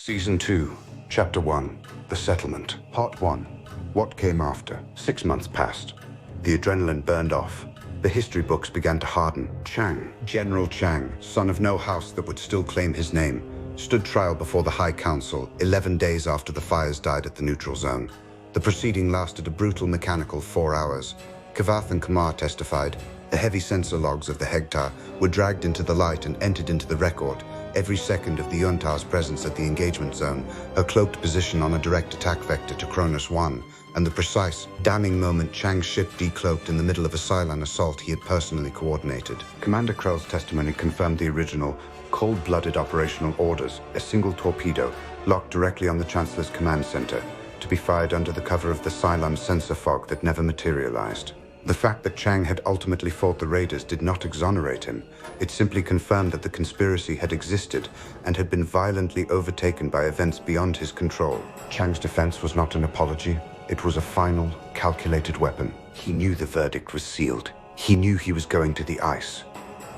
Season 2, Chapter 1, The Settlement. Part 1, What Came After. 6 months passed. The adrenaline burned off. The history books began to harden. Chang, General Chang, son of no house that would still claim his name, stood trial before the High Council 11 days after the fires died at the neutral zone. The proceeding lasted a brutal mechanical 4 hours. Kavath and Kamar testified. The heavy sensor logs of the Hegtar were dragged into the light and entered into the record. Every second of the Yuntar's presence at the engagement zone, her cloaked position on a direct attack vector to Cronus 1, and the precise, damning moment Chang's ship decloaked in the middle of a Cylon assault he had personally coordinated. Commander Krell's testimony confirmed the original, cold-blooded operational orders, a single torpedo, locked directly on the Chancellor's command center, to be fired under the cover of the Cylon sensor fog that never materialized. The fact that Chang had ultimately fought the raiders did not exonerate him. It simply confirmed that the conspiracy had existed and had been violently overtaken by events beyond his control. Chang's defense was not an apology. It was a final, calculated weapon. He knew the verdict was sealed. He knew he was going to the ice.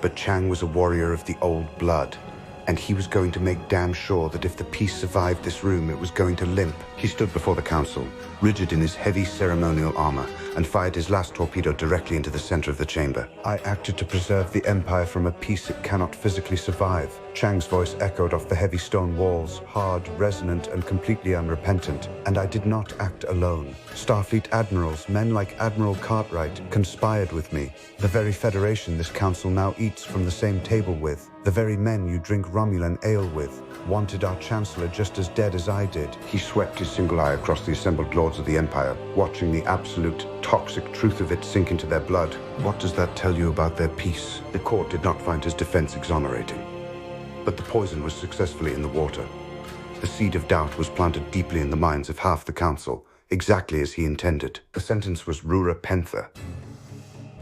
But Chang was a warrior of the old blood, and he was going to make damn sure that if the peace survived this room, it was going to limp. He stood before the council, rigid in his heavy ceremonial armor, and fired his last torpedo directly into the center of the chamber. I acted to preserve the Empire from a peace it cannot physically survive. Chang's voice echoed off the heavy stone walls, hard, resonant, and completely unrepentant. And I did not act alone. Starfleet admirals, men like Admiral Cartwright, conspired with me. The very Federation this council now eats from the same table with, the very men you drink Romulan ale with, wanted our Chancellor just as dead as I did. He swept his single eye across the assembled lords of the Empire, watching the absolute, toxic truth of it sink into their blood. What does that tell you about their peace? The court did not find his defense exonerating. But the poison was successfully in the water. The seed of doubt was planted deeply in the minds of half the council, exactly as he intended. The sentence was Rura Pentha.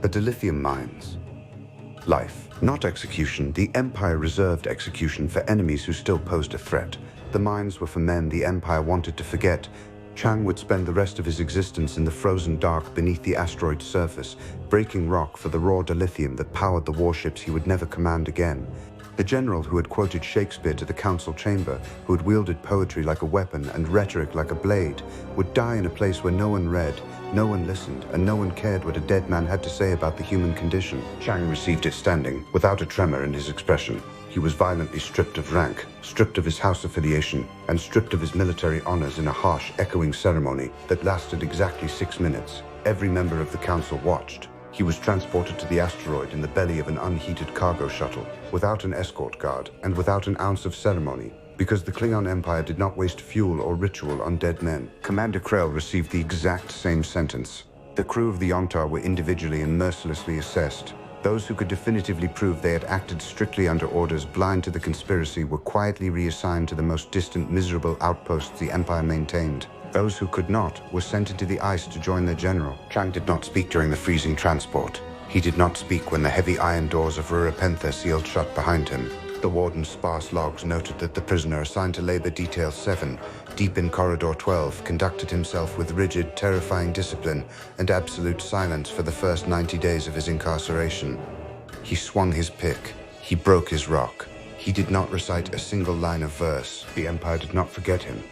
The dilithium mines. Life, not execution. The Empire reserved execution for enemies who still posed a threat. The mines were for men the Empire wanted to forget. Chang would spend the rest of his existence in the frozen dark beneath the asteroid's surface, breaking rock for the raw dilithium that powered the warships he would never command again. The general who had quoted Shakespeare to the council chamber, who had wielded poetry like a weapon and rhetoric like a blade, would die in a place where no one read, no one listened, and no one cared what a dead man had to say about the human condition. Chang received it standing, without a tremor in his expression. He was violently stripped of rank, stripped of his house affiliation, and stripped of his military honors in a harsh, echoing ceremony that lasted exactly 6 minutes. Every member of the council watched. He was transported to the asteroid in the belly of an unheated cargo shuttle, without an escort guard, and without an ounce of ceremony, because the Klingon Empire did not waste fuel or ritual on dead men. Commander Krell received the exact same sentence. The crew of the Yontar were individually and mercilessly assessed. Those who could definitively prove they had acted strictly under orders blind to the conspiracy were quietly reassigned to the most distant, miserable outposts the Empire maintained. Those who could not were sent into the ice to join their general. Chang did not speak during the freezing transport. He did not speak when the heavy iron doors of Rura Pentha sealed shut behind him. The warden's sparse logs noted that the prisoner assigned to Labor Detail 7, deep in Corridor 12, conducted himself with rigid, terrifying discipline and absolute silence for the first 90 days of his incarceration. He swung his pick. He broke his rock. He did not recite a single line of verse. The Empire did not forget him.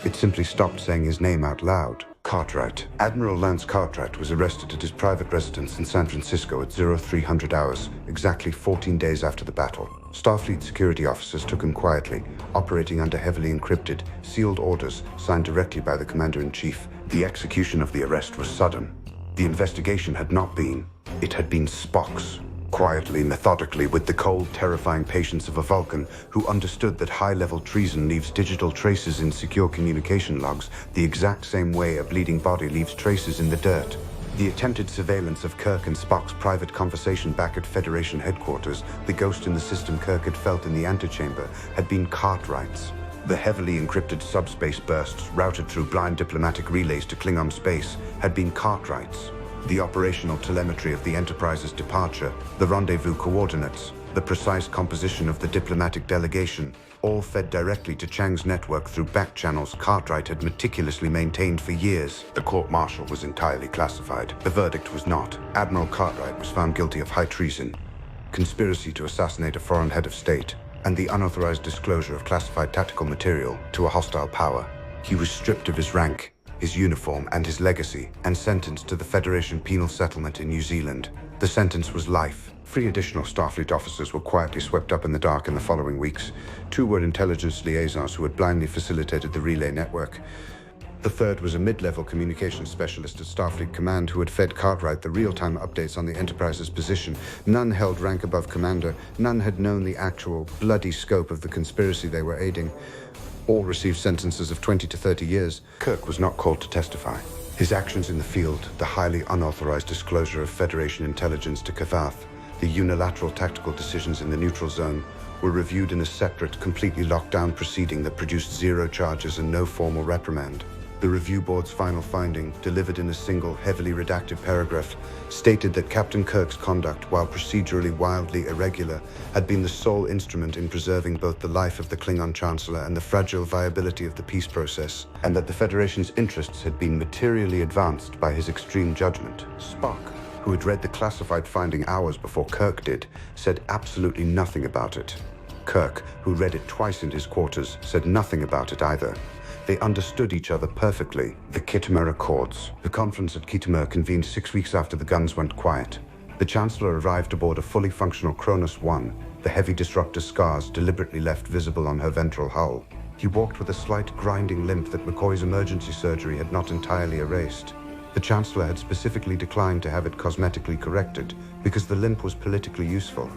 It simply stopped saying his name out loud. Cartwright. Admiral Lance Cartwright was arrested at his private residence in San Francisco at 0300 hours, exactly 14 days after the battle. Starfleet security officers took him quietly, operating under heavily encrypted, sealed orders signed directly by the Commander-in-Chief. The execution of the arrest was sudden. The investigation had not been. It had been Spock's. Quietly, methodically, with the cold, terrifying patience of a Vulcan who understood that high-level treason leaves digital traces in secure communication logs the exact same way a bleeding body leaves traces in the dirt. The attempted surveillance of Kirk and Spock's private conversation back at Federation headquarters, the ghost in the system Kirk had felt in the antechamber, had been Cartwright's. The heavily encrypted subspace bursts routed through blind diplomatic relays to Klingon space had been Cartwright's. The operational telemetry of the Enterprise's departure, the rendezvous coordinates, the precise composition of the diplomatic delegation, all fed directly to Chang's network through back channels Cartwright had meticulously maintained for years. The court-martial was entirely classified. The verdict was not. Admiral Cartwright was found guilty of high treason, conspiracy to assassinate a foreign head of state, and the unauthorized disclosure of classified tactical material to a hostile power. He was stripped of his rank, his uniform, and his legacy, and sentenced to the Federation penal settlement in New Zealand. The sentence was life. 3 additional Starfleet officers were quietly swept up in the dark in the following weeks. 2 were intelligence liaisons who had blindly facilitated the relay network. The third was a mid-level communications specialist at Starfleet Command who had fed Cartwright the real-time updates on the Enterprise's position. None held rank above commander. None had known the actual, bloody scope of the conspiracy they were aiding. All received sentences of 20 to 30 years. Kirk was not called to testify. His actions in the field, the highly unauthorized disclosure of Federation intelligence to Kavath, the unilateral tactical decisions in the neutral zone, were reviewed in a separate, completely locked-down proceeding that produced 0 charges and no formal reprimand. The review board's final finding, delivered in a single, heavily redacted paragraph, stated that Captain Kirk's conduct, while procedurally wildly irregular, had been the sole instrument in preserving both the life of the Klingon Chancellor and the fragile viability of the peace process, and that the Federation's interests had been materially advanced by his extreme judgment. Spock, who had read the classified finding hours before Kirk did, said absolutely nothing about it. Kirk, who read it twice in his quarters, said nothing about it either. They understood each other perfectly. The Khitomer Accords. The conference at Khitomer convened 6 weeks after the guns went quiet. The Chancellor arrived aboard a fully functional Cronus 1, the heavy disruptor scars deliberately left visible on her ventral hull. He walked with a slight grinding limp that McCoy's emergency surgery had not entirely erased. The Chancellor had specifically declined to have it cosmetically corrected because the limp was politically useful.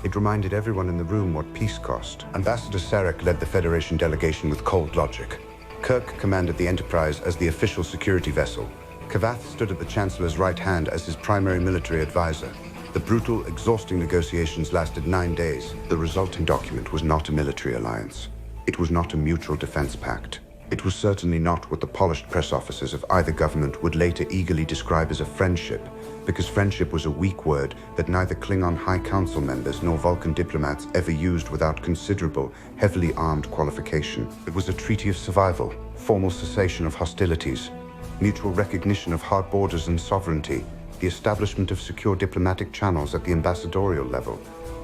It reminded everyone in the room what peace cost. Ambassador Sarek led the Federation delegation with cold logic. Kirk commanded the Enterprise as the official security vessel. Kavath stood at the Chancellor's right hand as his primary military advisor. The brutal, exhausting negotiations lasted 9 days. The resulting document was not a military alliance. It was not a mutual defense pact. It was certainly not what the polished press officers of either government would later eagerly describe as a friendship, because friendship was a weak word that neither Klingon High Council members nor Vulcan diplomats ever used without considerable, heavily armed qualification. It was a treaty of survival, formal cessation of hostilities, mutual recognition of hard borders and sovereignty, the establishment of secure diplomatic channels at the ambassadorial level,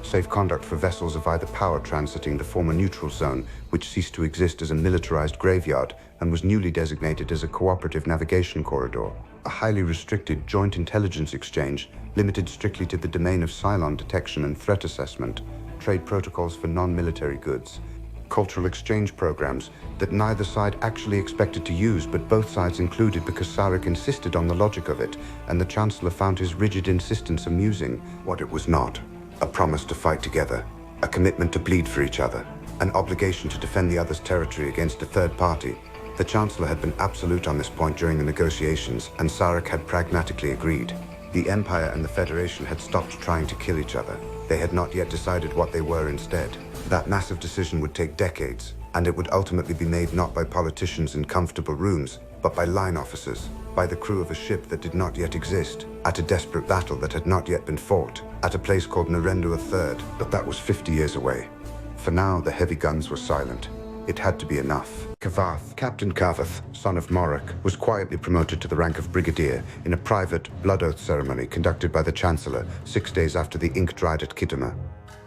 safe conduct for vessels of either power transiting the former neutral zone, which ceased to exist as a militarized graveyard and was newly designated as a cooperative navigation corridor, a highly restricted joint intelligence exchange limited strictly to the domain of Cylon detection and threat assessment, trade protocols for non-military goods, cultural exchange programs that neither side actually expected to use, but both sides included because Sarek insisted on the logic of it, and the Chancellor found his rigid insistence amusing. What it was not: a promise to fight together, a commitment to bleed for each other, an obligation to defend the other's territory against a third party. The Chancellor had been absolute on this point during the negotiations, and Sarek had pragmatically agreed. The Empire and the Federation had stopped trying to kill each other. They had not yet decided what they were instead. That massive decision would take decades, and it would ultimately be made not by politicians in comfortable rooms, but by line officers, by the crew of a ship that did not yet exist, at a desperate battle that had not yet been fought, at a place called Narendu III, but that was 50 years away. For now, the heavy guns were silent. It had to be enough. Kavath, Captain Kavath, son of Morak, was quietly promoted to the rank of brigadier in a private blood oath ceremony conducted by the Chancellor 6 days after the ink dried at Khitomer.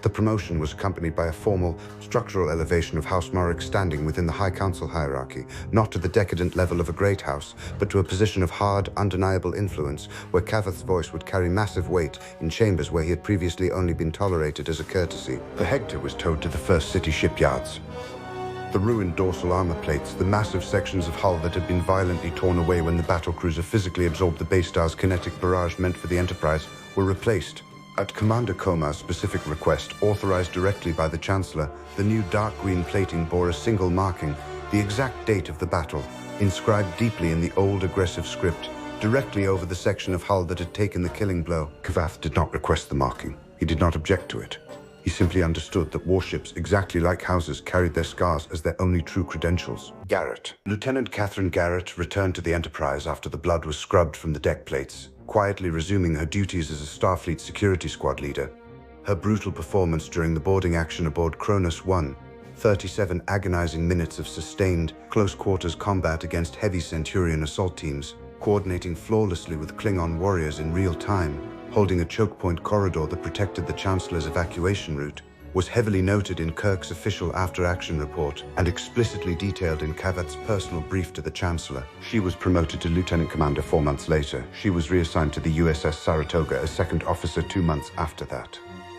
The promotion was accompanied by a formal, structural elevation of House Morak's standing within the High Council hierarchy, not to the decadent level of a great house, but to a position of hard, undeniable influence, where Kavath's voice would carry massive weight in chambers where he had previously only been tolerated as a courtesy. The Hector was towed to the first city shipyards. The ruined dorsal armor plates, the massive sections of hull that had been violently torn away when the battlecruiser physically absorbed the Baystar's kinetic barrage meant for the Enterprise, were replaced. At Commander Komar's specific request, authorized directly by the Chancellor, the new dark green plating bore a single marking, the exact date of the battle, inscribed deeply in the old aggressive script, directly over the section of hull that had taken the killing blow. Kavath did not request the marking. He did not object to it. He simply understood that warships, exactly like houses, carried their scars as their only true credentials. Garrett. Lieutenant Catherine Garrett returned to the Enterprise after the blood was scrubbed from the deck plates, quietly resuming her duties as a Starfleet security squad leader. Her brutal performance during the boarding action aboard Cronus 1, 37 agonizing minutes of sustained, close-quarters combat against heavy Centurion assault teams, coordinating flawlessly with Klingon warriors in real time, holding a choke point corridor that protected the Chancellor's evacuation route, was heavily noted in Kirk's official after-action report and explicitly detailed in Kavat's personal brief to the Chancellor. She was promoted to Lieutenant Commander 4 months later. She was reassigned to the USS Saratoga as second officer 2 months after that.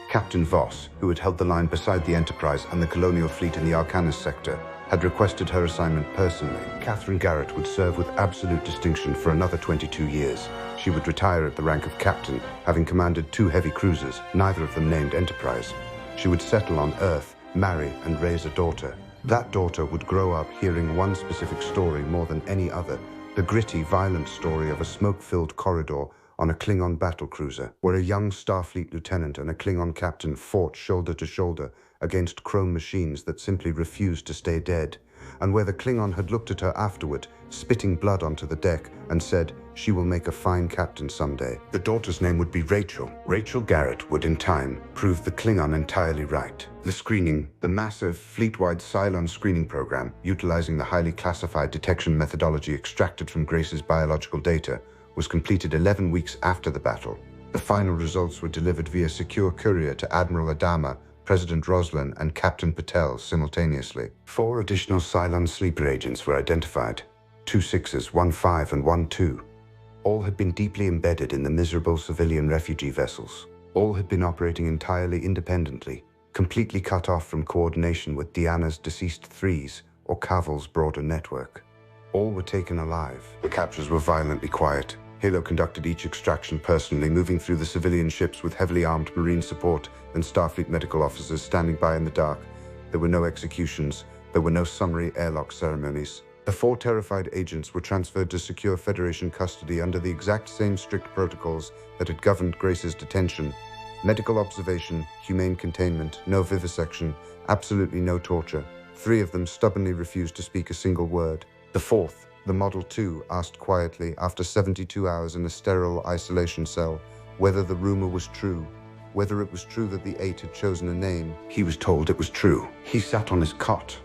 Captain Voss, who had held the line beside the Enterprise and the colonial fleet in the Arcanis sector, had requested her assignment personally. Catherine Garrett would serve with absolute distinction for another 22 years. She would retire at the rank of captain, having commanded 2 heavy cruisers, neither of them named Enterprise. She would settle on Earth, marry, and raise a daughter. That daughter would grow up hearing one specific story more than any other, the gritty, violent story of a smoke-filled corridor on a Klingon battlecruiser, where a young Starfleet lieutenant and a Klingon captain fought shoulder to shoulder against chrome machines that simply refused to stay dead, and where the Klingon had looked at her afterward, spitting blood onto the deck, and said, "She will make a fine captain someday." The daughter's name would be Rachel. Rachel Garrett would, in time, prove the Klingon entirely right. The screening, the massive, fleet-wide Cylon screening program, utilizing the highly classified detection methodology extracted from Grace's biological data, was completed 11 weeks after the battle. The final results were delivered via secure courier to Admiral Adama, President Roslin, and Captain Patel simultaneously. 4 additional Cylon sleeper agents were identified. 2 6s, 1 5, and 1 2. All had been deeply embedded in the miserable civilian refugee vessels. All had been operating entirely independently, completely cut off from coordination with Deanna's deceased 3s or Caval's broader network. All were taken alive. The captures were violently quiet. Halo conducted each extraction personally, moving through the civilian ships with heavily armed Marine support and Starfleet medical officers standing by in the dark. There were no executions. There were no summary airlock ceremonies. The 4 terrified agents were transferred to secure Federation custody under the exact same strict protocols that had governed Grace's detention. Medical observation, humane containment, no vivisection, absolutely no torture. 3 of them stubbornly refused to speak a single word. The 4th, the Model 2, asked quietly, after 72 hours in a sterile isolation cell, whether the rumor was true, whether it was true that the 8 had chosen a name. He was told it was true. He sat on his cot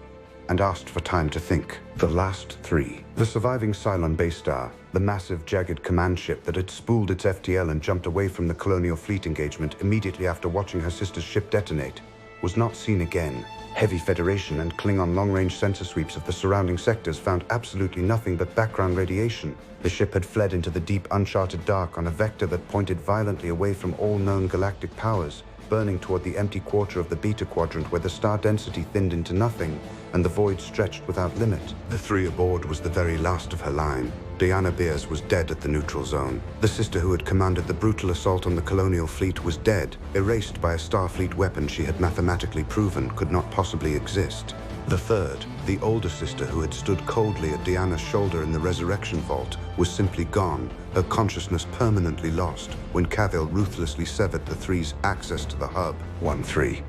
and asked for time to think. The last 3. The surviving Cylon Battlestar, the massive, jagged command ship that had spooled its FTL and jumped away from the colonial fleet engagement immediately after watching her sister's ship detonate, was not seen again. Heavy Federation and Klingon long-range sensor sweeps of the surrounding sectors found absolutely nothing but background radiation. The ship had fled into the deep, uncharted dark on a vector that pointed violently away from all known galactic powers, burning toward the empty quarter of the Beta Quadrant where the star density thinned into nothing and the void stretched without limit. The 3 aboard was the very last of her line. Diana Beers was dead at the neutral zone. The sister who had commanded the brutal assault on the colonial fleet was dead, erased by a Starfleet weapon she had mathematically proven could not possibly exist. The 3rd, the older sister who had stood coldly at Diana's shoulder in the resurrection vault, was simply gone, her consciousness permanently lost, when Cavill ruthlessly severed the 3's access to the hub. 1-3.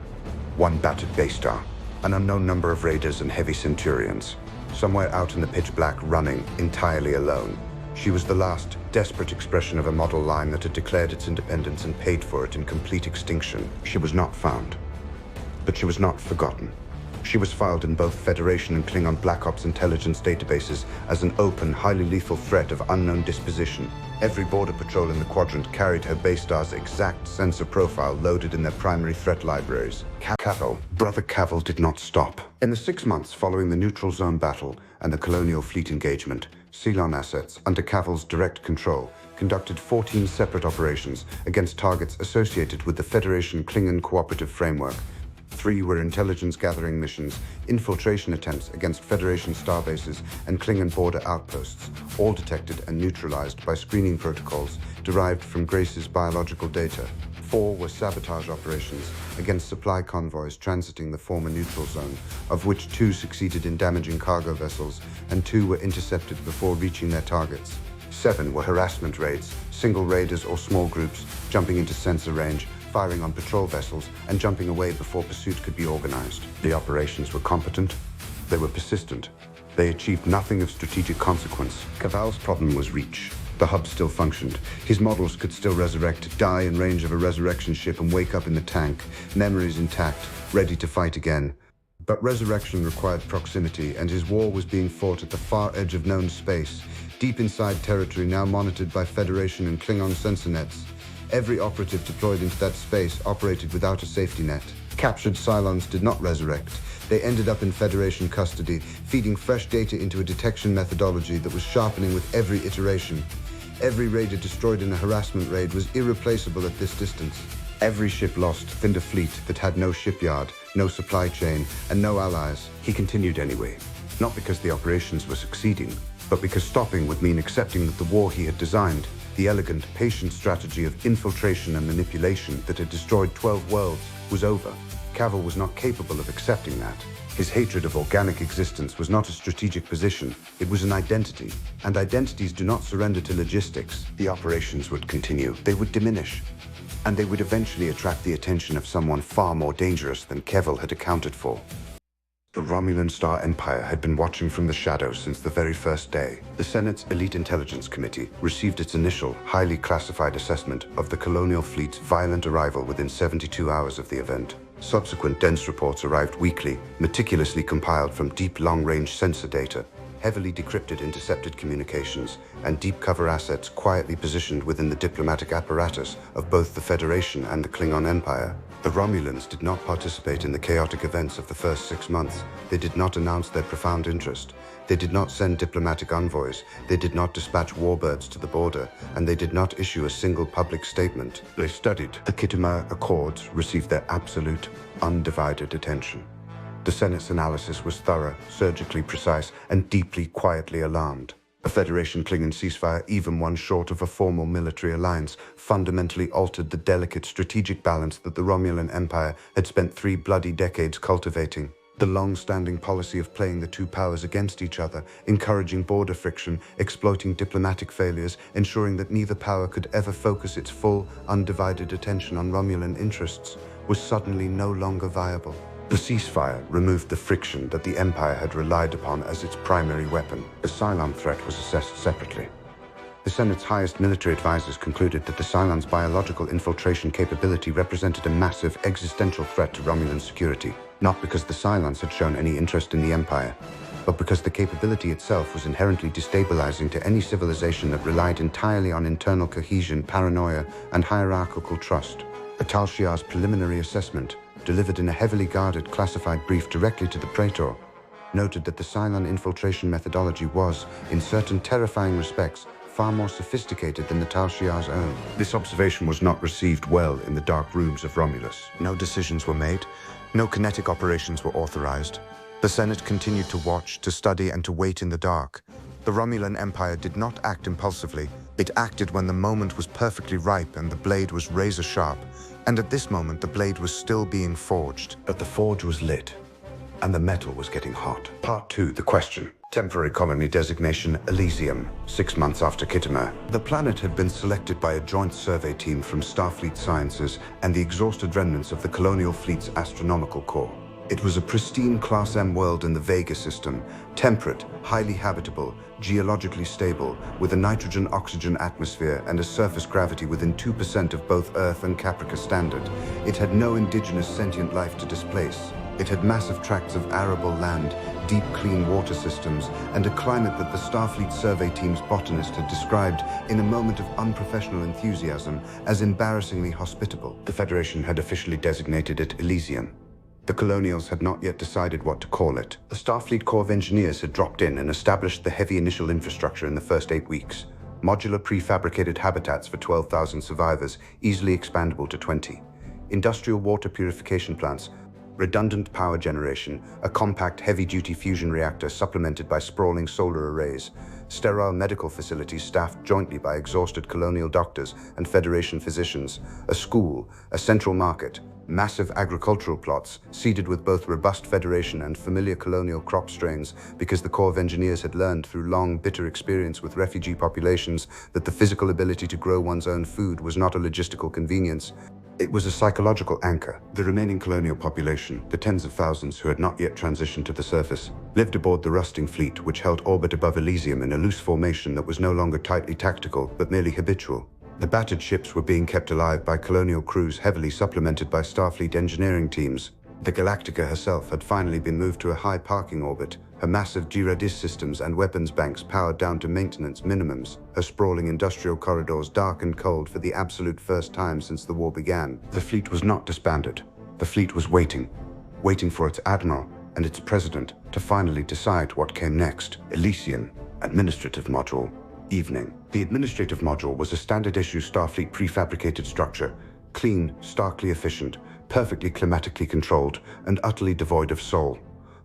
1 battered Battlestar. An unknown number of raiders and heavy Centurions. Somewhere out in the pitch black, running entirely alone. She was the last, desperate expression of a model line that had declared its independence and paid for it in complete extinction. She was not found. But she was not forgotten. She was filed in both Federation and Klingon Black Ops intelligence databases as an open, highly lethal threat of unknown disposition. Every border patrol in the quadrant carried her Battlestar's exact sensor profile loaded in their primary threat libraries. Cavill, Brother Cavill, did not stop. In the 6 months following the neutral zone battle and the colonial fleet engagement, Cylon assets, under Cavill's direct control, conducted 14 separate operations against targets associated with the Federation Klingon Cooperative Framework. 3 were intelligence-gathering missions, infiltration attempts against Federation starbases and Klingon border outposts, all detected and neutralized by screening protocols derived from Grace's biological data. 4 were sabotage operations against supply convoys transiting the former neutral zone, of which 2 succeeded in damaging cargo vessels and 2 were intercepted before reaching their targets. 7 were harassment raids, single raiders or small groups jumping into sensor range, firing on patrol vessels, and jumping away before pursuit could be organized. The operations were competent. They were persistent. They achieved nothing of strategic consequence. Cavall's problem was reach. The hub still functioned. His models could still resurrect, die in range of a resurrection ship and wake up in the tank, memories intact, ready to fight again. But resurrection required proximity, and his war was being fought at the far edge of known space, deep inside territory now monitored by Federation and Klingon sensor nets. Every operative deployed into that space operated without a safety net. captured Cylons did not resurrect. They ended up in Federation custody, feeding fresh data into a detection methodology that was sharpening with every iteration. Every raider destroyed in a harassment raid was irreplaceable at this distance. Every ship lost thinned a fleet that had no shipyard, no supply chain, and no allies. He continued anyway, not because the operations were succeeding, but because stopping would mean accepting that the war he had designed, the elegant, patient strategy of infiltration and manipulation that had destroyed 12 worlds, was over. Cavill was not capable of accepting that. His hatred of organic existence was not a strategic position, it was an identity. And identities do not surrender to logistics. The operations would continue, they would diminish. And they would eventually attract the attention of someone far more dangerous than Cavill had accounted for. The Romulan Star Empire had been watching from the shadows since the very first day. The Senate's Elite Intelligence Committee received its initial, highly classified assessment of the colonial fleet's violent arrival within 72 hours of the event. Subsequent dense reports arrived weekly, meticulously compiled from deep long-range sensor data, heavily decrypted intercepted communications, and deep cover assets quietly positioned within the diplomatic apparatus of both the Federation and the Klingon Empire. The Romulans did not participate in the chaotic events of the first 6 months. They did not announce their profound interest. They did not send diplomatic envoys. They did not dispatch warbirds to the border, and they did not issue a single public statement. They studied. The Khitomer Accords received their absolute, undivided attention. The Senate's analysis was thorough, surgically precise, and deeply, quietly alarmed. A Federation-Klingon ceasefire, even one short of a formal military alliance, fundamentally altered the delicate strategic balance that the Romulan Empire had spent 3 bloody decades cultivating. The long-standing policy of playing the two powers against each other, encouraging border friction, exploiting diplomatic failures, ensuring that neither power could ever focus its full, undivided attention on Romulan interests, was suddenly no longer viable. The ceasefire removed the friction that the Empire had relied upon as its primary weapon. The Cylon threat was assessed separately. The Senate's highest military advisors concluded that the Cylons' biological infiltration capability represented a massive existential threat to Romulan security, not because the Cylons had shown any interest in the Empire, but because the capability itself was inherently destabilizing to any civilization that relied entirely on internal cohesion, paranoia, and hierarchical trust. Tal Shiar's preliminary assessment, delivered in a heavily guarded classified brief directly to the Praetor, noted that the Cylon infiltration methodology was, in certain terrifying respects, far more sophisticated than the Tal Shiar's own. This observation was not received well in the dark rooms of Romulus. No decisions were made, no kinetic operations were authorized. The Senate continued to watch, to study, and to wait in the dark. The Romulan Empire did not act impulsively. It acted when the moment was perfectly ripe and the blade was razor-sharp. And at this moment, the blade was still being forged. But the forge was lit, and the metal was getting hot. Part 2, the question. Temporary colony designation Elysium, 6 months after Khitomer. The planet had been selected by a joint survey team from Starfleet Sciences and the exhausted remnants of the Colonial Fleet's astronomical corps. It was a pristine Class M world in the Vega system, temperate, highly habitable, geologically stable, with a nitrogen-oxygen atmosphere and a surface gravity within 2% of both Earth and Caprica standard. It had no indigenous sentient life to displace. It had massive tracts of arable land, deep clean water systems, and a climate that the Starfleet survey team's botanist had described in a moment of unprofessional enthusiasm as embarrassingly hospitable. The Federation had officially designated it Elysium. The Colonials had not yet decided what to call it. The Starfleet Corps of Engineers had dropped in and established the heavy initial infrastructure in the first 8 weeks. Modular prefabricated habitats for 12,000 survivors, easily expandable to 20. Industrial water purification plants, redundant power generation, a compact heavy-duty fusion reactor supplemented by sprawling solar arrays, sterile medical facilities staffed jointly by exhausted colonial doctors and Federation physicians, a school, a central market, massive agricultural plots seeded with both robust Federation and familiar colonial crop strains because the Corps of Engineers had learned through long, bitter experience with refugee populations that the physical ability to grow one's own food was not a logistical convenience. It was a psychological anchor. The remaining colonial population, the tens of thousands who had not yet transitioned to the surface, lived aboard the rusting fleet which held orbit above Elysium in a loose formation that was no longer tightly tactical, but merely habitual. The battered ships were being kept alive by colonial crews heavily supplemented by Starfleet engineering teams. The Galactica herself had finally been moved to a high parking orbit, her massive Giradis systems and weapons banks powered down to maintenance minimums, her sprawling industrial corridors dark and cold for the absolute first time since the war began. The fleet was not disbanded. The fleet was waiting for its admiral and its president to finally decide what came next. Elysium, Administrative Module, Evening. The Administrative Module was a standard-issue Starfleet prefabricated structure, clean, starkly efficient, perfectly climatically controlled, and utterly devoid of soul.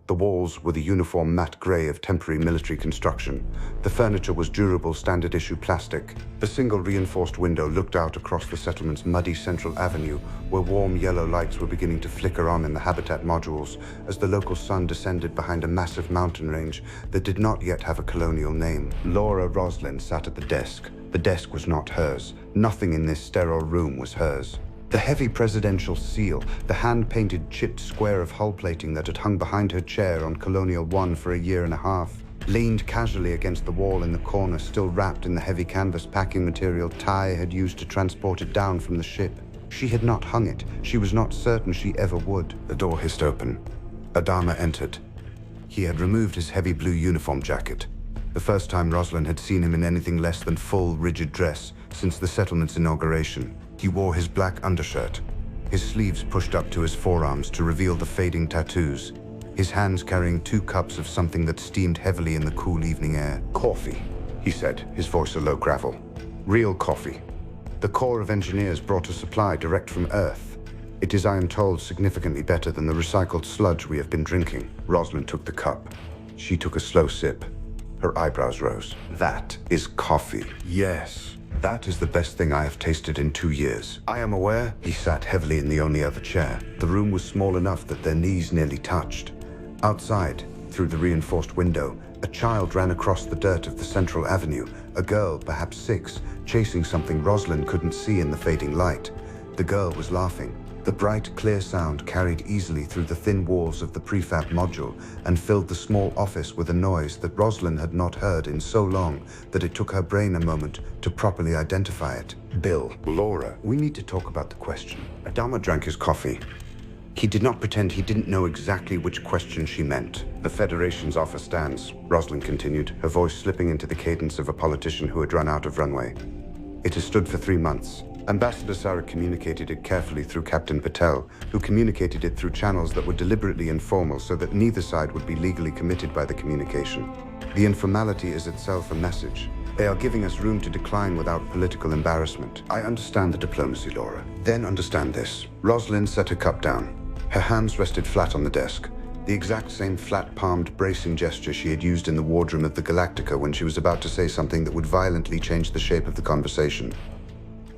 The walls were the uniform matte gray of temporary military construction. The furniture was durable standard-issue plastic. The single reinforced window looked out across the settlement's muddy central avenue, where warm yellow lights were beginning to flicker on in the habitat modules as the local sun descended behind a massive mountain range that did not yet have a colonial name. Laura Roslin sat at the desk. The desk was not hers. Nothing in this sterile room was hers. The heavy presidential seal, the hand-painted chipped square of hull plating that had hung behind her chair on Colonial 1 for a year and a half, leaned casually against the wall in the corner, still wrapped in the heavy canvas packing material Ty had used to transport it down from the ship. She had not hung it. She was not certain she ever would. The door hissed open. Adama entered. He had removed his heavy blue uniform jacket. The first time Roslin had seen him in anything less than full, rigid dress since the settlement's inauguration. He wore his black undershirt, his sleeves pushed up to his forearms to reveal the fading tattoos, his hands carrying 2 cups of something that steamed heavily in the cool evening air. "Coffee," he said, his voice a low gravel. "Real coffee. The Corps of Engineers brought a supply direct from Earth. It is, I am told, significantly better than the recycled sludge we have been drinking." Roslin took the cup. She took a slow sip. Her eyebrows rose. "That is coffee." "Yes. That is the best thing I have tasted in 2 years. I am aware." He sat heavily in the only other chair. The room was small enough that their knees nearly touched. Outside, through the reinforced window, a child ran across the dirt of the central avenue, a girl, perhaps 6, chasing something Roslin couldn't see in the fading light. The girl was laughing. The bright, clear sound carried easily through the thin walls of the prefab module and filled the small office with a noise that Roslin had not heard in so long that it took her brain a moment to properly identify it. "Bill, Laura, we need to talk about the question." Adama drank his coffee. He did not pretend he didn't know exactly which question she meant. "The Federation's offer stands," Roslin continued, her voice slipping into the cadence of a politician who had run out of runway. "It has stood for 3 months. Ambassador Sarah communicated it carefully through Captain Patel, who communicated it through channels that were deliberately informal so that neither side would be legally committed by the communication. The informality is itself a message. They are giving us room to decline without political embarrassment. I understand the diplomacy, Laura. Then understand this." Roslin set her cup down. Her hands rested flat on the desk, the exact same flat-palmed bracing gesture she had used in the wardroom of the Galactica when she was about to say something that would violently change the shape of the conversation.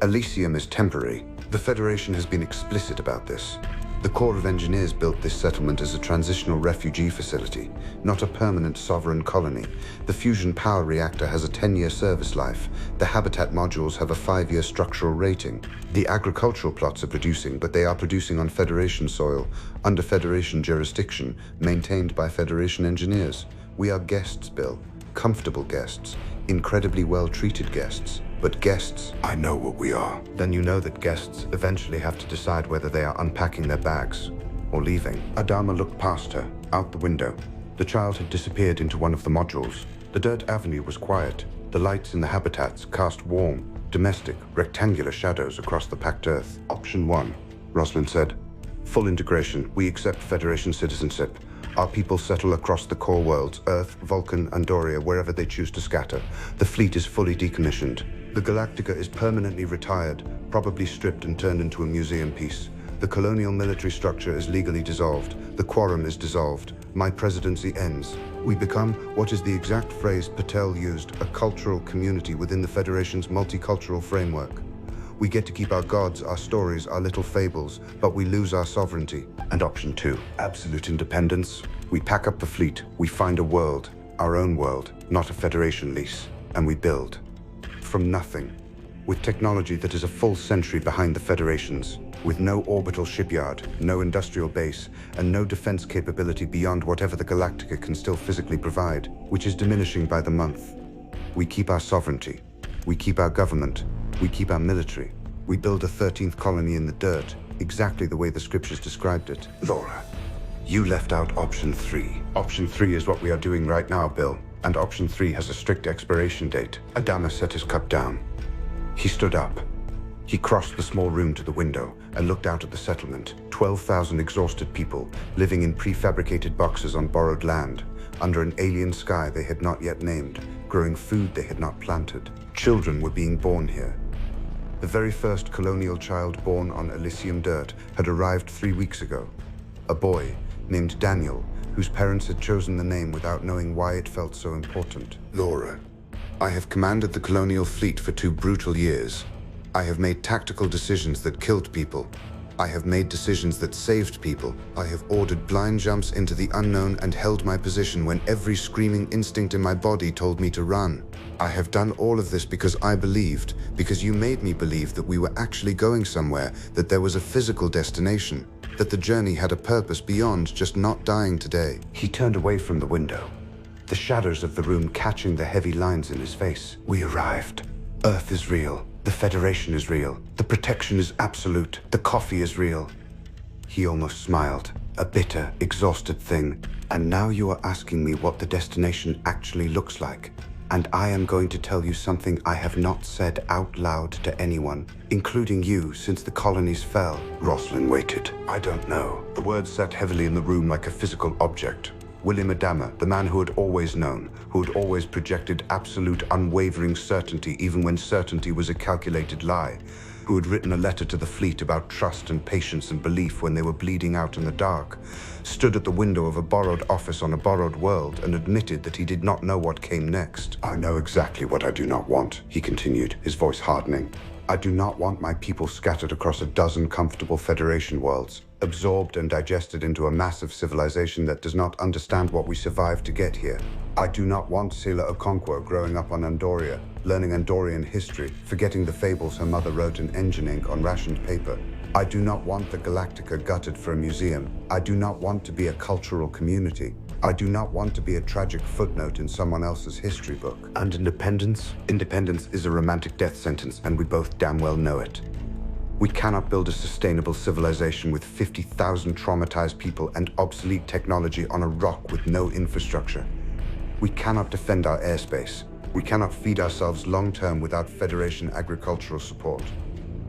"Elysium is temporary. The Federation has been explicit about this. The Corps of Engineers built this settlement as a transitional refugee facility, not a permanent sovereign colony. The fusion power reactor has a 10-year service life. The habitat modules have a 5-year structural rating. The agricultural plots are producing, but they are producing on Federation soil, under Federation jurisdiction, maintained by Federation engineers. We are guests, Bill. Comfortable guests. Incredibly well-treated guests. But guests, I know what we are." "Then you know that guests eventually have to decide whether they are unpacking their bags or leaving." Adama looked past her, out the window. The child had disappeared into one of the modules. The dirt avenue was quiet. The lights in the habitats cast warm, domestic, rectangular shadows across the packed earth. "Option 1, Roslin said. "Full integration. We accept Federation citizenship. Our people settle across the core worlds, Earth, Vulcan, Andoria, wherever they choose to scatter. The fleet is fully decommissioned. The Galactica is permanently retired, probably stripped and turned into a museum piece. The colonial military structure is legally dissolved. The quorum is dissolved. My presidency ends. We become, what is the exact phrase Patel used, a cultural community within the Federation's multicultural framework. We get to keep our gods, our stories, our little fables, but we lose our sovereignty." And option 2, absolute independence. We pack up the fleet, we find a world, our own world, not a Federation lease, and we build. From nothing, with technology that is a full century behind the Federation's, with no orbital shipyard, no industrial base, and no defense capability beyond whatever the Galactica can still physically provide, which is diminishing by the month. We keep our sovereignty. We keep our government. We keep our military. We build a 13th colony in the dirt, exactly the way the scriptures described it. Laura, you left out option 3. Option 3 is what we are doing right now, Bill. And option 3 has a strict expiration date. Adama set his cup down. He stood up. He crossed the small room to the window and looked out at the settlement. 12,000 exhausted people living in prefabricated boxes on borrowed land, under an alien sky they had not yet named, growing food they had not planted. Children were being born here. The very first colonial child born on Elysium dirt had arrived 3 weeks ago. A boy named Daniel, whose parents had chosen the name without knowing why it felt so important. Laura, I have commanded the colonial fleet for 2 brutal years. I have made tactical decisions that killed people. I have made decisions that saved people. I have ordered blind jumps into the unknown and held my position when every screaming instinct in my body told me to run. I have done all of this because I believed, because you made me believe that we were actually going somewhere, that there was a physical destination, that the journey had a purpose beyond just not dying today. He turned away from the window, the shadows of the room catching the heavy lines in his face. We arrived. Earth is real. The Federation is real. The protection is absolute. The coffee is real. He almost smiled, a bitter, exhausted thing. And now you are asking me what the destination actually looks like. And I am going to tell you something I have not said out loud to anyone, including you, since the colonies fell. Rosalind waited. I don't know. The words sat heavily in the room like a physical object. William Adama, the man who had always known, who had always projected absolute, unwavering certainty even when certainty was a calculated lie, who had written a letter to the fleet about trust and patience and belief when they were bleeding out in the dark, stood at the window of a borrowed office on a borrowed world and admitted that he did not know what came next. I know exactly what I do not want, he continued, his voice hardening. I do not want my people scattered across a dozen comfortable Federation worlds, absorbed and digested into a massive civilization that does not understand what we survived to get here. I do not want Sela Okonkwo growing up on Andoria, learning Andorian history, forgetting the fables her mother wrote in engine ink on rationed paper. I do not want the Galactica gutted for a museum. I do not want to be a cultural community. I do not want to be a tragic footnote in someone else's history book. And independence? Independence is a romantic death sentence, and we both damn well know it. We cannot build a sustainable civilization with 50,000 traumatized people and obsolete technology on a rock with no infrastructure. We cannot defend our airspace. We cannot feed ourselves long-term without Federation agricultural support.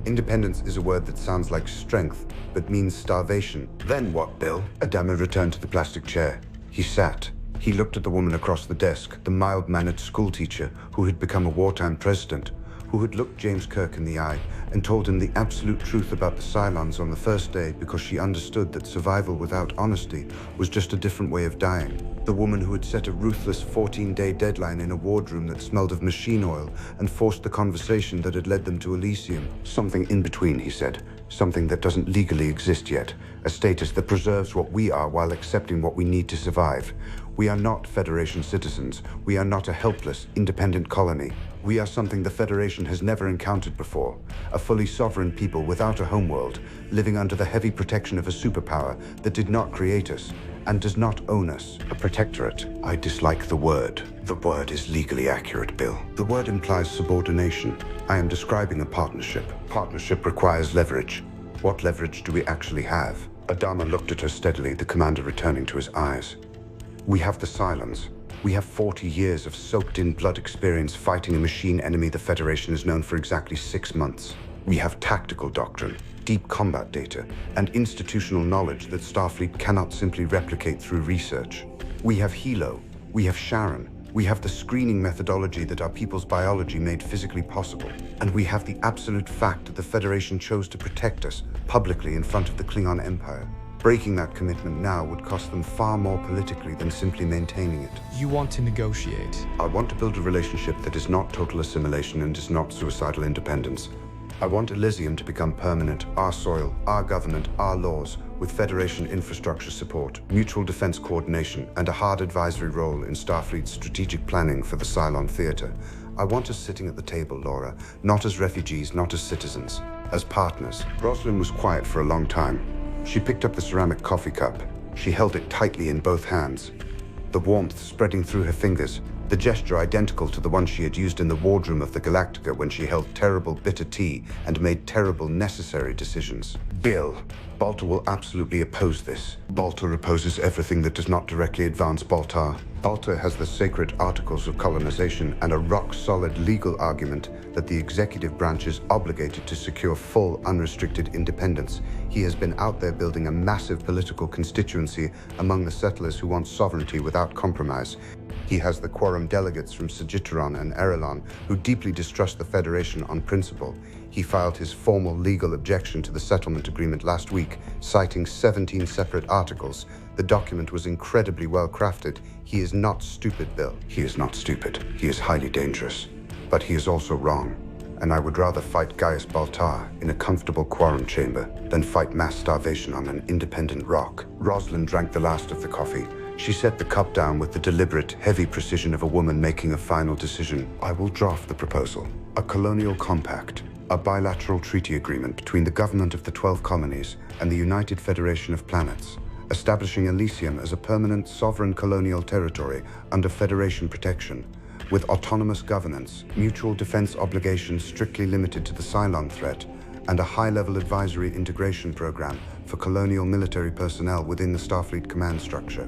Independence is a word that sounds like strength, but means starvation. Then what, Bill? Adama returned to the plastic chair. He sat. He looked at the woman across the desk, the mild-mannered schoolteacher who had become a wartime president, who had looked James Kirk in the eye and told him the absolute truth about the Cylons on the first day because she understood that survival without honesty was just a different way of dying. The woman who had set a ruthless 14-day deadline in a wardroom that smelled of machine oil and forced the conversation that had led them to Elysium. Something in between, he said. Something that doesn't legally exist yet. A status that preserves what we are while accepting what we need to survive. We are not Federation citizens. We are not a helpless, independent colony. We are something the Federation has never encountered before. A fully sovereign people without a homeworld, living under the heavy protection of a superpower that did not create us and does not own us. A protectorate. I dislike the word. The word is legally accurate, Bill. The word implies subordination. I am describing a partnership. Partnership requires leverage. What leverage do we actually have? Adama looked at her steadily, the commander returning to his eyes. We have the Cylons. We have 40 years of soaked-in blood experience fighting a machine enemy the Federation has known for exactly 6 months. We have tactical doctrine, deep combat data, and institutional knowledge that Starfleet cannot simply replicate through research. We have Hilo. We have Sharon. We have the screening methodology that our people's biology made physically possible. And we have the absolute fact that the Federation chose to protect us publicly in front of the Klingon Empire. Breaking that commitment now would cost them far more politically than simply maintaining it. You want to negotiate? I want to build a relationship that is not total assimilation and is not suicidal independence. I want Elysium to become permanent, our soil, our government, our laws, with Federation infrastructure support, mutual defense coordination, and a hard advisory role in Starfleet's strategic planning for the Cylon Theater. I want us sitting at the table, Laura, not as refugees, not as citizens, as partners. Rosalind was quiet for a long time. She picked up the ceramic coffee cup. She held it tightly in both hands. The warmth spreading through her fingers, the gesture identical to the one she had used in the wardroom of the Galactica when she held terrible bitter tea and made terrible necessary decisions. Bill, Baltar will absolutely oppose this. Baltar opposes everything that does not directly advance Baltar. Baltar has the sacred articles of colonization and a rock-solid legal argument that the executive branch is obligated to secure full, unrestricted independence. He has been out there building a massive political constituency among the settlers who want sovereignty without compromise. He has the quorum delegates from Sagittaron and Erelon who deeply distrust the Federation on principle. He filed his formal legal objection to the settlement agreement last week, citing 17 separate articles. The document was incredibly well crafted. He is not stupid, Bill. He is not stupid. He is highly dangerous. But he is also wrong. And I would rather fight Gaius Baltar in a comfortable quorum chamber than fight mass starvation on an independent rock. Rosalind drank the last of the coffee. She set the cup down with the deliberate, heavy precision of a woman making a final decision. I will draft the proposal. A colonial compact. A bilateral treaty agreement between the government of the 12 colonies and the United Federation of Planets, establishing Elysium as a permanent sovereign colonial territory under Federation protection, with autonomous governance, mutual defense obligations strictly limited to the Cylon threat, and a high-level advisory integration program for colonial military personnel within the Starfleet command structure.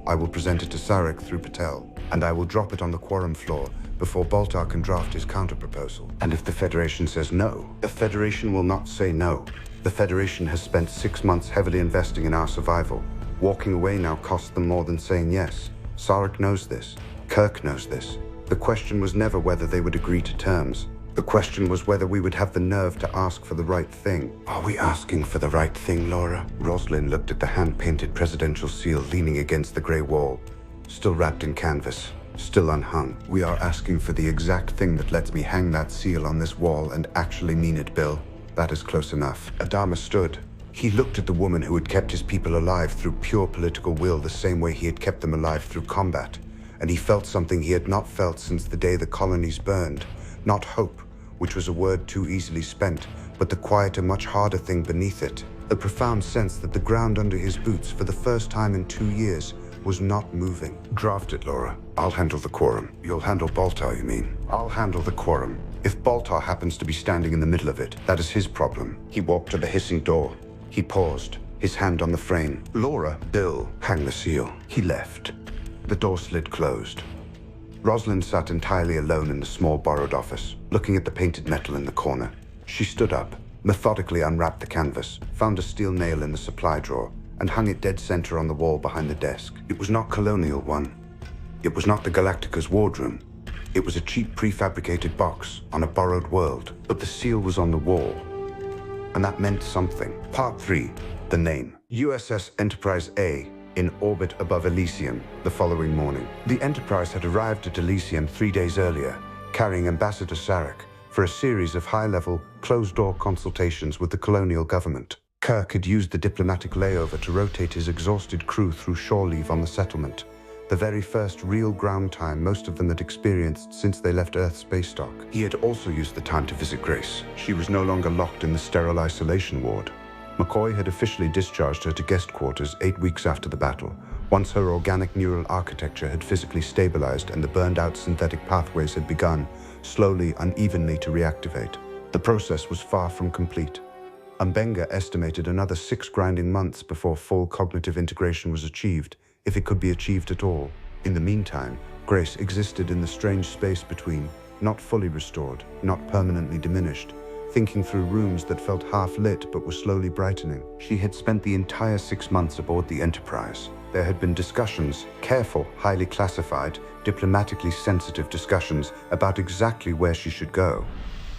I will present it to Sarek through Patel, and I will drop it on the quorum floor before Baltar can draft his counterproposal. And if the Federation says no, the Federation will not say no. The Federation has spent 6 months heavily investing in our survival. Walking away now costs them more than saying yes. Sarek knows this. Kirk knows this. The question was never whether they would agree to terms. The question was whether we would have the nerve to ask for the right thing. Are we asking for the right thing, Laura? Rosalind looked at the hand-painted presidential seal leaning against the gray wall, still wrapped in canvas, still unhung. We are asking for the exact thing that lets me hang that seal on this wall and actually mean it, Bill. That is close enough. Adama stood. He looked at the woman who had kept his people alive through pure political will the same way he had kept them alive through combat. And he felt something he had not felt since the day the colonies burned. Not hope, which was a word too easily spent, but the quieter, much harder thing beneath it. The profound sense that the ground under his boots, for the first time in 2 years, was not moving. Draft it, Laura. I'll handle the quorum. You'll handle Baltar, you mean? I'll handle the quorum. If Baltar happens to be standing in the middle of it, that is his problem. He walked to the hissing door. He paused, his hand on the frame. Laura, Bill, hang the seal. He left. The door slid closed. Rosalind sat entirely alone in the small borrowed office, looking at the painted metal in the corner. She stood up, methodically unwrapped the canvas, found a steel nail in the supply drawer, and hung it dead center on the wall behind the desk. It was not Colonial One. It was not the Galactica's wardroom. It was a cheap prefabricated box on a borrowed world, but the seal was on the wall. And that meant something. Part 3, the name. USS Enterprise A, in orbit above Elysium the following morning. The Enterprise had arrived at Elysium 3 days earlier, carrying Ambassador Sarek for a series of high-level, closed-door consultations with the colonial government. Kirk had used the diplomatic layover to rotate his exhausted crew through shore leave on the settlement, the very first real ground time most of them had experienced since they left Earth's space dock. He had also used the time to visit Grace. She was no longer locked in the sterile isolation ward. McCoy had officially discharged her to guest quarters 8 weeks after the battle, once her organic neural architecture had physically stabilized and the burned-out synthetic pathways had begun, slowly, unevenly, to reactivate. The process was far from complete. Mbenga estimated another 6 grinding months before full cognitive integration was achieved, if it could be achieved at all. In the meantime, Grace existed in the strange space between, not fully restored, not permanently diminished, thinking through rooms that felt half-lit but were slowly brightening. She had spent the entire 6 months aboard the Enterprise. There had been discussions, careful, highly classified, diplomatically sensitive discussions about exactly where she should go.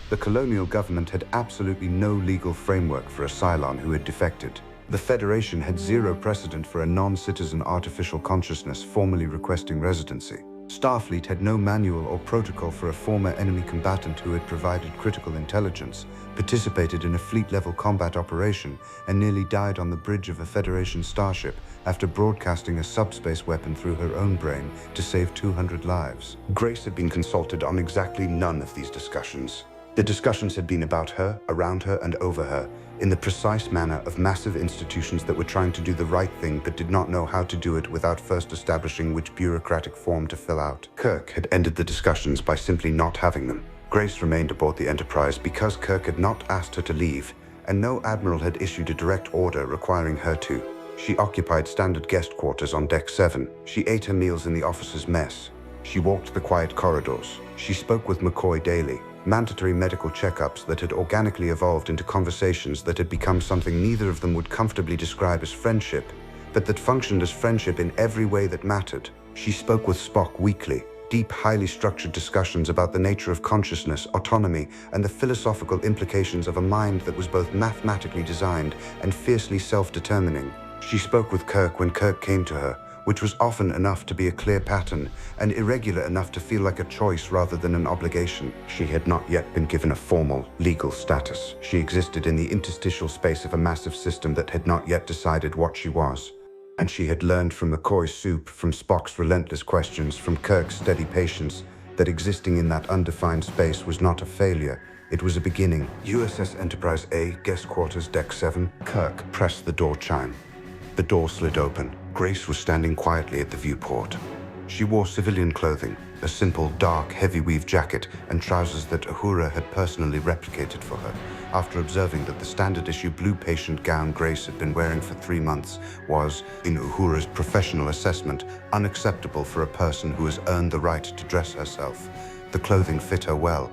The colonial government had absolutely no legal framework for a Cylon who had defected. The Federation had zero precedent for a non-citizen artificial consciousness formally requesting residency. Starfleet had no manual or protocol for a former enemy combatant who had provided critical intelligence, participated in a fleet-level combat operation, and nearly died on the bridge of a Federation starship after broadcasting a subspace weapon through her own brain to save 200 lives. Grace had been consulted on exactly none of these discussions. The discussions had been about her, around her, and over her, in the precise manner of massive institutions that were trying to do the right thing but did not know how to do it without first establishing which bureaucratic form to fill out. Kirk had ended the discussions by simply not having them. Grace remained aboard the Enterprise because Kirk had not asked her to leave, and no admiral had issued a direct order requiring her to. She occupied standard guest quarters on Deck 7. She ate her meals in the officers' mess. She walked the quiet corridors. She spoke with McCoy daily. Mandatory medical checkups that had organically evolved into conversations that had become something neither of them would comfortably describe as friendship, but that functioned as friendship in every way that mattered. She spoke with Spock weekly. Deep, highly structured discussions about the nature of consciousness, autonomy, and the philosophical implications of a mind that was both mathematically designed and fiercely self-determining. She spoke with Kirk when Kirk came to her, which was often enough to be a clear pattern and irregular enough to feel like a choice rather than an obligation. She had not yet been given a formal, legal status. She existed in the interstitial space of a massive system that had not yet decided what she was. And she had learned from McCoy's soup, from Spock's relentless questions, from Kirk's steady patience, that existing in that undefined space was not a failure. It was a beginning. USS Enterprise A, guest quarters, Deck 7. Kirk pressed the door chime. The door slid open. Grace was standing quietly at the viewport. She wore civilian clothing, a simple, dark, heavy-weave jacket and trousers that Uhura had personally replicated for her, after observing that the standard-issue blue patient gown Grace had been wearing for 3 months was, in Uhura's professional assessment, unacceptable for a person who has earned the right to dress herself. The clothing fit her well.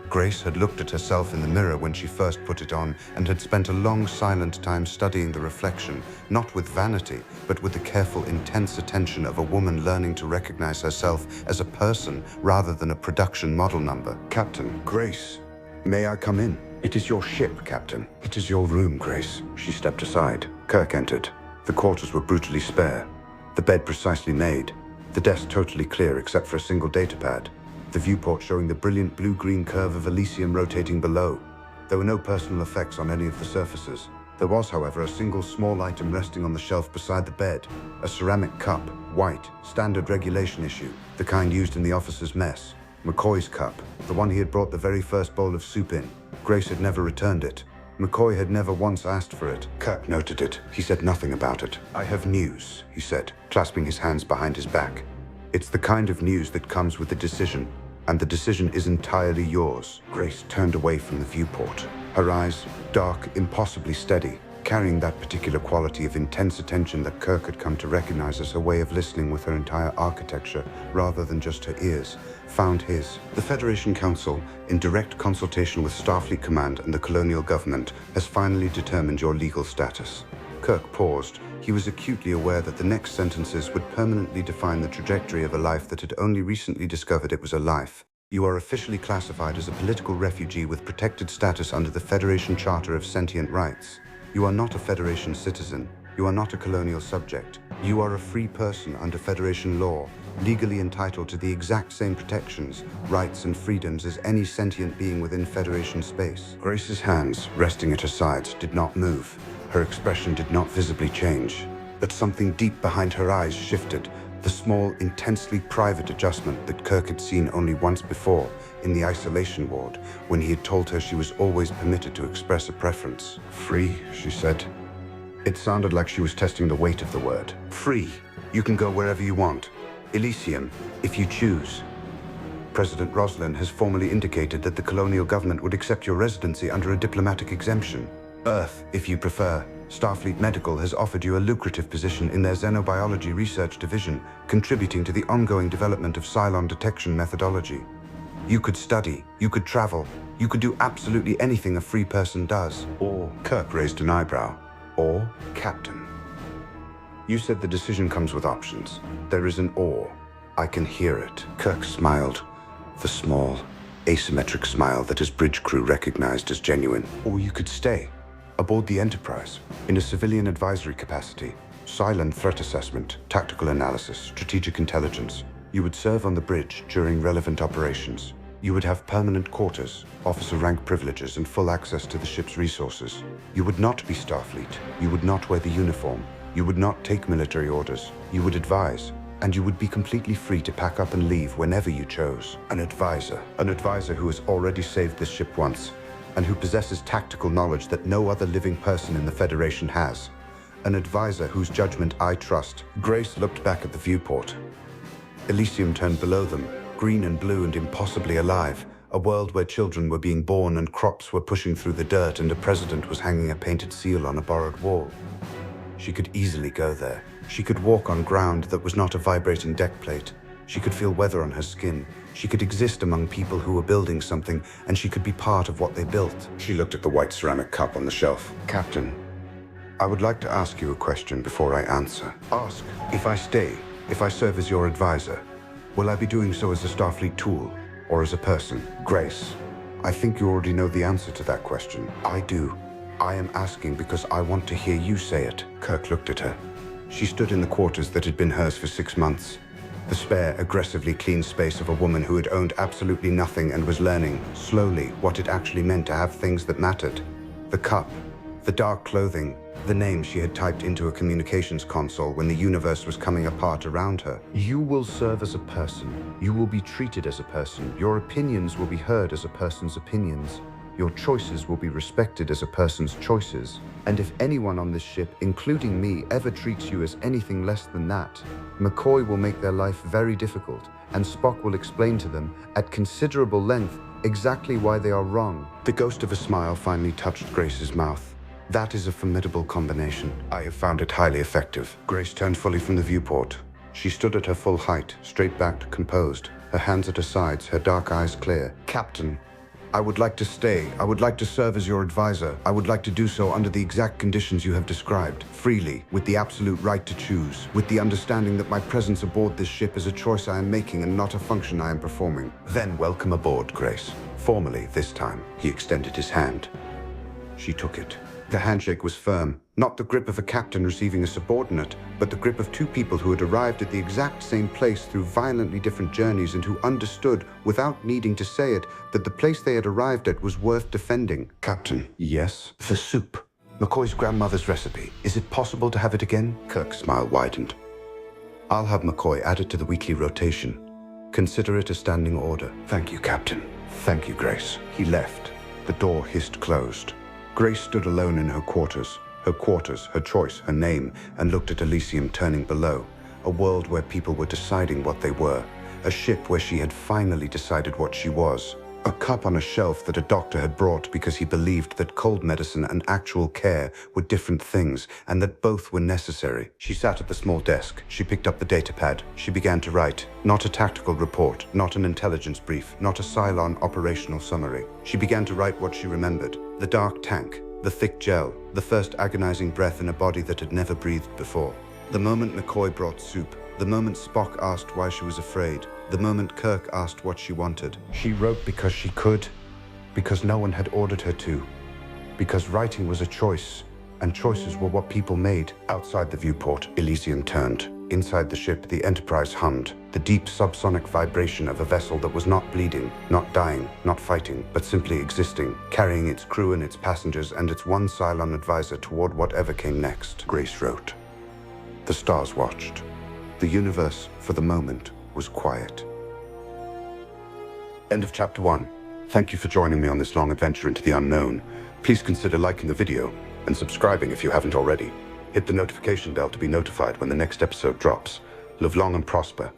Grace had looked at herself in the mirror when she first put it on and had spent a long, silent time studying the reflection, not with vanity, but with the careful, intense attention of a woman learning to recognize herself as a person rather than a production model number. Captain, Grace, may I come in? It is your ship, Captain. It is your room, Grace. She stepped aside. Kirk entered. The quarters were brutally spare. The bed precisely made. The desk totally clear except for a single datapad. The viewport showing the brilliant blue-green curve of Elysium rotating below. There were no personal effects on any of the surfaces. There was, however, a single small item resting on the shelf beside the bed. A ceramic cup, white, standard regulation issue, the kind used in the officers' mess. McCoy's cup, the one he had brought the very first bowl of soup in. Grace had never returned it. McCoy had never once asked for it. Kirk noted it. He said nothing about it. I have news, he said, clasping his hands behind his back. It's the kind of news that comes with a decision, and the decision is entirely yours. Grace turned away from the viewport. Her eyes, dark, impossibly steady, carrying that particular quality of intense attention that Kirk had come to recognize as her way of listening with her entire architecture, rather than just her ears, found his. The Federation Council, in direct consultation with Starfleet Command and the colonial government, has finally determined your legal status. Kirk paused. He was acutely aware that the next sentences would permanently define the trajectory of a life that had only recently discovered it was a life. You are officially classified as a political refugee with protected status under the Federation Charter of Sentient Rights. You are not a Federation citizen. You are not a colonial subject. You are a free person under Federation law, legally entitled to the exact same protections, rights, and freedoms as any sentient being within Federation space. Grace's hands, resting at her sides, did not move. Her expression did not visibly change, but something deep behind her eyes shifted, the small, intensely private adjustment that Kirk had seen only once before, in the isolation ward, when he had told her she was always permitted to express a preference. Free, she said. It sounded like she was testing the weight of the word. Free. You can go wherever you want. Elysium, if you choose. President Roslin has formally indicated that the colonial government would accept your residency under a diplomatic exemption. Earth, if you prefer. Starfleet Medical has offered you a lucrative position in their xenobiology research division, contributing to the ongoing development of Cylon detection methodology. You could study, you could travel, you could do absolutely anything a free person does. Or, Kirk raised an eyebrow, or Captain. You said the decision comes with options. There is an or. I can hear it. Kirk smiled, the small, asymmetric smile that his bridge crew recognized as genuine. Or you could stay. Aboard the Enterprise, in a civilian advisory capacity, silent threat assessment, tactical analysis, strategic intelligence. You would serve on the bridge during relevant operations. You would have permanent quarters, officer rank privileges, and full access to the ship's resources. You would not be Starfleet. You would not wear the uniform. You would not take military orders. You would advise, and you would be completely free to pack up and leave whenever you chose. An advisor who has already saved this ship once. and who possesses tactical knowledge that no other living person in the Federation has. An advisor whose judgment I trust. Grace looked back at the viewport. Elysium turned below them, green and blue and impossibly alive. A world where children were being born and crops were pushing through the dirt and a president was hanging a painted seal on a borrowed wall. She could easily go there. She could walk on ground that was not a vibrating deck plate. She could feel weather on her skin. She could exist among people who were building something, and she could be part of what they built. She looked at the white ceramic cup on the shelf. Captain, I would like to ask you a question before I answer. Ask. If I stay, if I serve as your advisor, will I be doing so as a Starfleet tool or as a person? Grace, I think you already know the answer to that question. I do. I am asking because I want to hear you say it. Kirk looked at her. She stood in the quarters that had been hers for 6 months. The spare, aggressively clean space of a woman who had owned absolutely nothing and was learning, slowly, what it actually meant to have things that mattered. The cup, the dark clothing, the name she had typed into a communications console when the universe was coming apart around her. You will serve as a person. You will be treated as a person. Your opinions will be heard as a person's opinions. Your choices will be respected as a person's choices. And if anyone on this ship, including me, ever treats you as anything less than that, McCoy will make their life very difficult, and Spock will explain to them, at considerable length, exactly why they are wrong. The ghost of a smile finally touched Grace's mouth. That is a formidable combination. I have found it highly effective. Grace turned fully from the viewport. She stood at her full height, straight-backed, composed, her hands at her sides, her dark eyes clear. Captain, I would like to stay. I would like to serve as your advisor. I would like to do so under the exact conditions you have described, freely, with the absolute right to choose, with the understanding that my presence aboard this ship is a choice I am making and not a function I am performing. Then welcome aboard, Grace. Formally, this time. He extended his hand. She took it. The handshake was firm, not the grip of a captain receiving a subordinate, but the grip of two people who had arrived at the exact same place through violently different journeys and who understood, without needing to say it, that the place they had arrived at was worth defending. Captain. Yes? The soup. McCoy's grandmother's recipe. Is it possible to have it again? Kirk's smile widened. I'll have McCoy add it to the weekly rotation. Consider it a standing order. Thank you, Captain. Thank you, Grace. He left. The door hissed closed. Grace stood alone in her quarters, her choice, her name, and looked at Elysium turning below, a world where people were deciding what they were, a ship where she had finally decided what she was, a cup on a shelf that a doctor had brought because he believed that cold medicine and actual care were different things, and that both were necessary. She sat at the small desk. She picked up the datapad. She began to write. Not a tactical report, not an intelligence brief, not a Cylon operational summary. She began to write what she remembered. The dark tank, the thick gel, the first agonizing breath in a body that had never breathed before. The moment McCoy brought soup, the moment Spock asked why she was afraid, the moment Kirk asked what she wanted. She wrote because she could, because no one had ordered her to, because writing was a choice, and choices were what people made. Outside the viewport, Elysium turned. Inside the ship, the Enterprise hummed, the deep subsonic vibration of a vessel that was not bleeding, not dying, not fighting, but simply existing, carrying its crew and its passengers and its one Cylon advisor toward whatever came next. Grace wrote. The stars watched. The universe, for the moment, was quiet. End of Chapter 1. Thank you for joining me on this long adventure into the unknown. Please consider liking the video and subscribing if you haven't already. Hit the notification bell to be notified when the next episode drops. Live long and prosper.